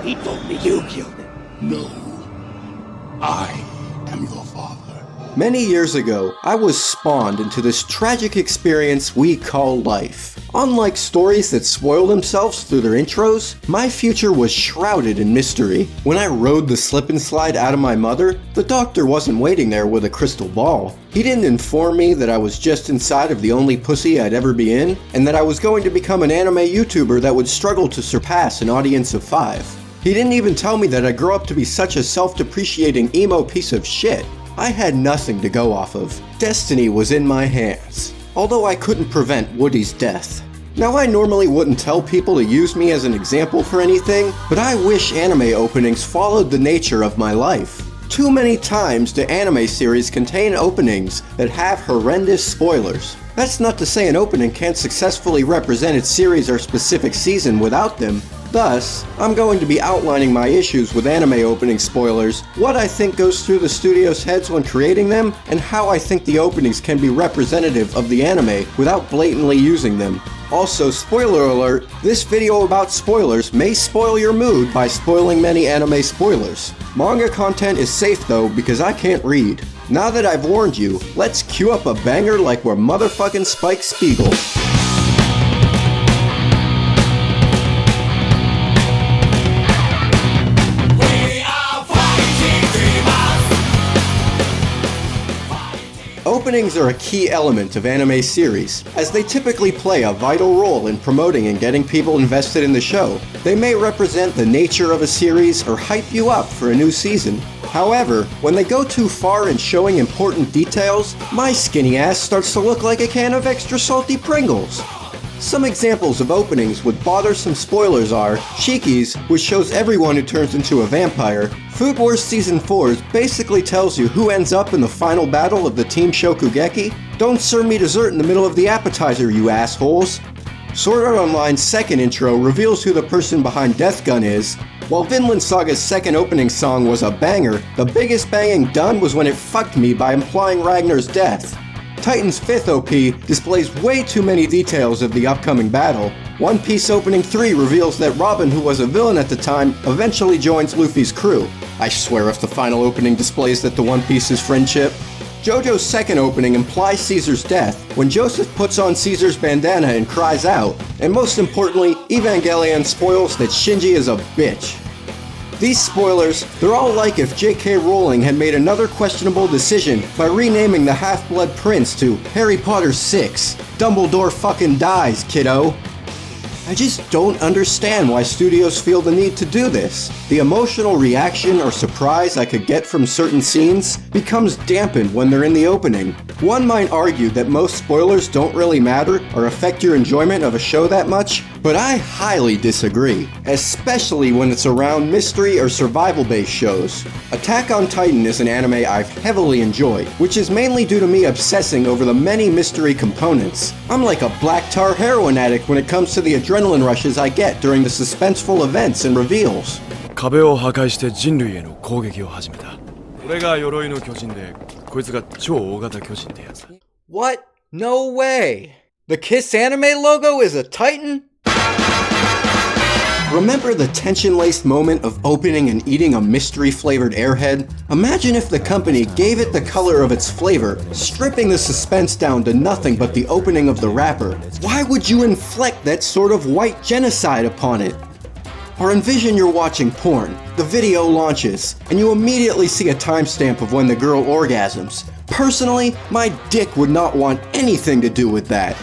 He told me you killed him. No. I am your father. Many years ago, I was spawned into this tragic experience we call life. Unlike stories that spoil themselves through their intros, my future was shrouded in mystery. When I rode the slip and slide out of my mother, the doctor wasn't waiting there with a crystal ball. He didn't inform me that I was just inside of the only pussy I'd ever be in, and that I was going to become an anime YouTuber that would struggle to surpass an audience of 5. He didn't even tell me that I'd grow up to be such a self-depreciating emo piece of shit. I had nothing to go off of. Destiny was in my hands, although I couldn't prevent Woody's death. Now, I normally wouldn't tell people to use me as an example for anything, but I wish anime openings followed the nature of my life. Too many times do anime series contain openings that have horrendous spoilers. That's not to say an opening can't successfully represent its series or specific season without them. Thus, I'm going to be outlining my issues with anime opening spoilers, what I think goes through the studio's heads when creating them, and how I think the openings can be representative of the anime without blatantly using them. Also, spoiler alert, this video about spoilers may spoil your mood by spoiling many anime spoilers. Manga content is safe though because I can't read. Now that I've warned you, let's cue up a banger like we're motherfucking Spike Spiegel. Openings are a key element of anime series, as they typically play a vital role in promoting and getting people invested in the show. They may represent the nature of a series or hype you up for a new season. However, when they go too far in showing important details, my skinny ass starts to look like a can of extra salty Pringles. Some examples of openings with bothersome spoilers are Shiki's, which shows everyone who turns into a vampire. Food Wars Season 4 basically tells you who ends up in the final battle of the Team Shokugeki. Don't serve me dessert in the middle of the appetizer, you assholes. Sword Art Online's second intro reveals who the person behind Death Gun is. While Vinland Saga's second opening song was a banger, the biggest banging done was when it fucked me by implying Ragnar's death. Titan's 5th OP displays way too many details of the upcoming battle. One Piece Opening 3 reveals that Robin, who was a villain at the time, eventually joins Luffy's crew. I swear if the final opening displays that the One Piece is friendship. JoJo's second opening implies Caesar's death, when Joseph puts on Caesar's bandana and cries out. And most importantly, Evangelion spoils that Shinji is a bitch. These spoilers, they're all like if J.K. Rowling had made another questionable decision by renaming the Half-Blood Prince to Harry Potter 6. Dumbledore fucking dies, kiddo. I just don't understand why studios feel the need to do this. The emotional reaction or surprise I could get from certain scenes becomes dampened when they're in the opening. One might argue that most spoilers don't really matter or affect your enjoyment of a show that much, but I highly disagree, especially when it's around mystery or survival-based shows. Attack on Titan is an anime I've heavily enjoyed, which is mainly due to me obsessing over the many mystery components. I'm like a black tar heroin addict when it comes to the adrenaline rushes I get during the suspenseful events and reveals. 壁を破壊して人類への攻撃を始めた。これが鎧の巨人で、こいつが超大型巨人ってやつ。What? No way! The Kiss anime logo is a Titan? Remember the tension-laced moment of opening and eating a mystery-flavored airhead? Imagine if the company gave it the color of its flavor, stripping the suspense down to nothing but the opening of the wrapper. Why would you inflict that sort of white genocide upon it? Or envision you're watching porn, the video launches, and you immediately see a timestamp of when the girl orgasms. Personally, my dick would not want anything to do with that.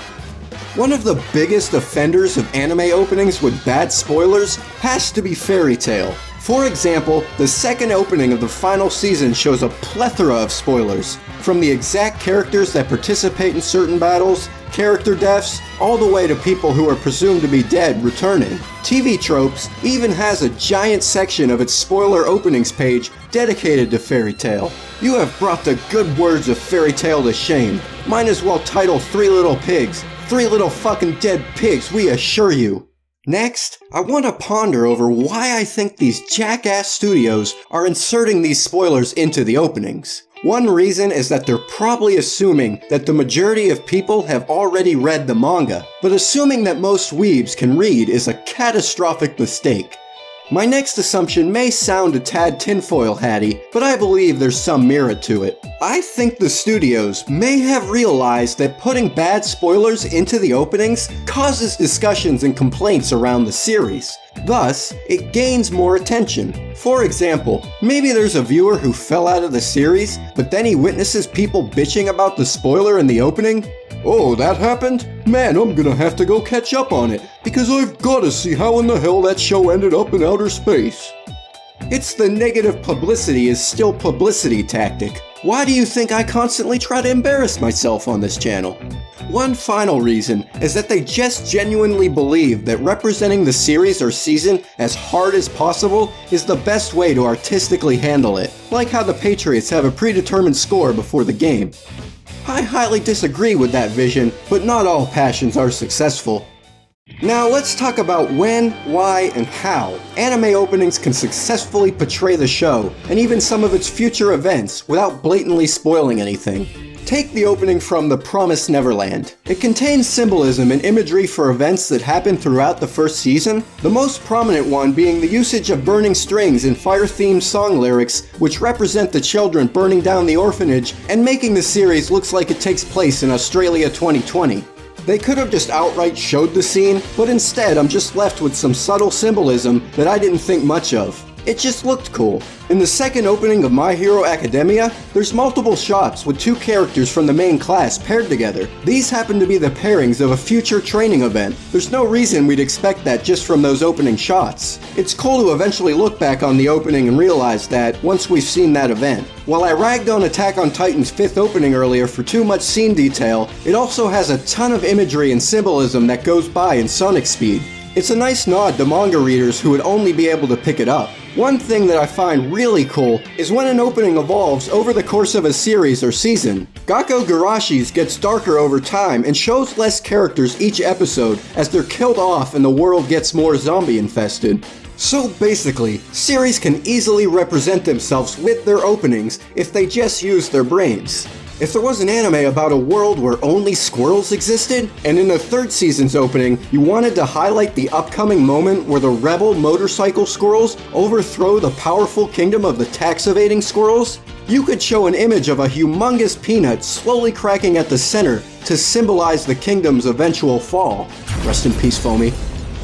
One of the biggest offenders of anime openings with bad spoilers has to be Fairy Tail. For example, the second opening of the final season shows a plethora of spoilers, from the exact characters that participate in certain battles, character deaths, all the way to people who are presumed to be dead returning. TV Tropes even has a giant section of its spoiler openings page dedicated to Fairy Tail. You have brought the good words of Fairy Tail to shame. Might as well title Three Little Pigs. 3 little fucking dead pigs, we assure you. Next, I want to ponder over why I think these jackass studios are inserting these spoilers into the openings. One reason is that they're probably assuming that the majority of people have already read the manga, but assuming that most weebs can read is a catastrophic mistake. My next assumption may sound a tad tinfoil hatty, but I believe there's some merit to it. I think the studios may have realized that putting bad spoilers into the openings causes discussions and complaints around the series. Thus, it gains more attention. For example, maybe there's a viewer who fell out of the series, but then he witnesses people bitching about the spoiler in the opening. Oh, that happened? Man, I'm gonna have to go catch up on it, because I've gotta see how in the hell that show ended up in outer space. It's the negative publicity is still publicity tactic. Why do you think I constantly try to embarrass myself on this channel? One final reason is that they just genuinely believe that representing the series or season as hard as possible is the best way to artistically handle it, like how the Patriots have a predetermined score before the game. I highly disagree with that vision, but not all passions are successful. Now let's talk about when, why, and how anime openings can successfully portray the show, and even some of its future events, without blatantly spoiling anything. Take the opening from The Promised Neverland. It contains symbolism and imagery for events that happen throughout the first season, the most prominent one being the usage of burning strings in fire-themed song lyrics, which represent the children burning down the orphanage and making the series look like it takes place in Australia 2020. They could have just outright showed the scene, but instead I'm just left with some subtle symbolism that I didn't think much of. It just looked cool. In the second opening of My Hero Academia, there's multiple shots with two characters from the main class paired together. These happen to be the pairings of a future training event. There's no reason we'd expect that just from those opening shots. It's cool to eventually look back on the opening and realize that once we've seen that event. While I ragged on Attack on Titan's 5th opening earlier for too much scene detail, it also has a ton of imagery and symbolism that goes by in sonic speed. It's a nice nod to manga readers who would only be able to pick it up. One thing that I find really cool is when an opening evolves over the course of a series or season. Gakko Garashi's gets darker over time and shows less characters each episode as they're killed off and the world gets more zombie infested. So basically, series can easily represent themselves with their openings if they just use their brains. If there was an anime about a world where only squirrels existed, and in the third season's opening, you wanted to highlight the upcoming moment where the rebel motorcycle squirrels overthrow the powerful kingdom of the tax-evading squirrels, you could show an image of a humongous peanut slowly cracking at the center to symbolize the kingdom's eventual fall. Rest in peace, Foamy.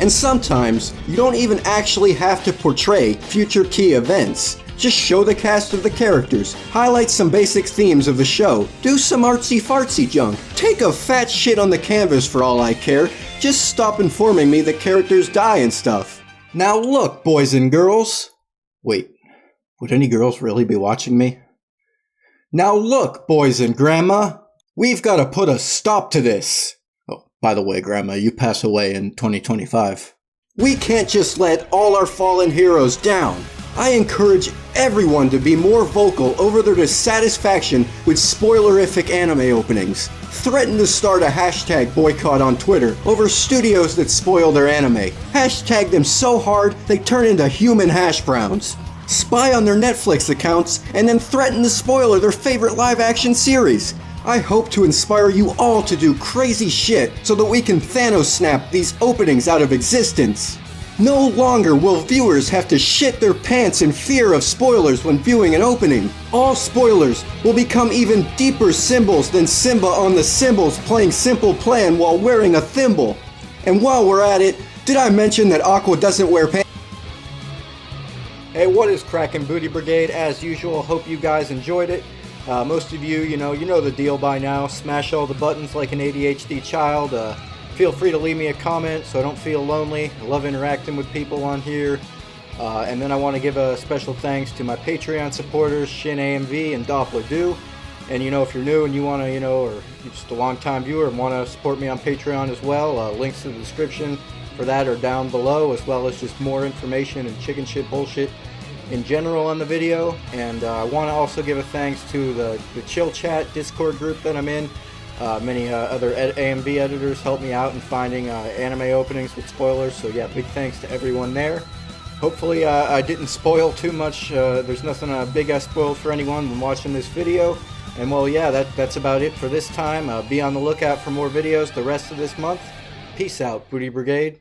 And sometimes, you don't even actually have to portray future key events. Just show the cast of the characters, highlight some basic themes of the show, do some artsy-fartsy junk, take a fat shit on the canvas for all I care, just stop informing me that characters die and stuff. Now look, boys and girls. Wait, would any girls really be watching me? Now look, boys and grandma, we've got to put a stop to this. Oh, by the way, grandma, you pass away in 2025. We can't just let all our fallen heroes down. I encourage everyone to be more vocal over their dissatisfaction with spoilerific anime openings. Threaten to start a hashtag boycott on Twitter over studios that spoil their anime. Hashtag them so hard they turn into human hash browns. Spy on their Netflix accounts and then threaten to spoiler their favorite live-action series. I hope to inspire you all to do crazy shit so that we can Thanos snap these openings out of existence. No longer will viewers have to shit their pants in fear of spoilers when viewing an opening. All spoilers will become even deeper symbols than Simba on the cymbals playing Simple Plan while wearing a thimble. And while we're at it, did I mention that Aqua doesn't wear pants? Hey, what is crackin', Booty Brigade? As usual, hope you guys enjoyed it. Most of you know the deal by now. Smash all the buttons like an ADHD child. Feel free to leave me a comment so I don't feel lonely. I love interacting with people on here. And then I want to give a special thanks to my Patreon supporters, Shin AMV and Doppler Do. And if you're new and you want to, or you're just a long-time viewer and want to support me on Patreon as well, links to the description for that are down below, as well as just more information and chicken shit bullshit in general on the video. And I want to also give a thanks to the Chill Chat Discord group that I'm in. Many other AMV editors helped me out in finding anime openings with spoilers, so yeah, big thanks to everyone there. Hopefully I didn't spoil too much. There's nothing big I spoiled for anyone when watching this video. And well, yeah, that's about it for this time. Be on the lookout for more videos the rest of this month. Peace out, Booty Brigade.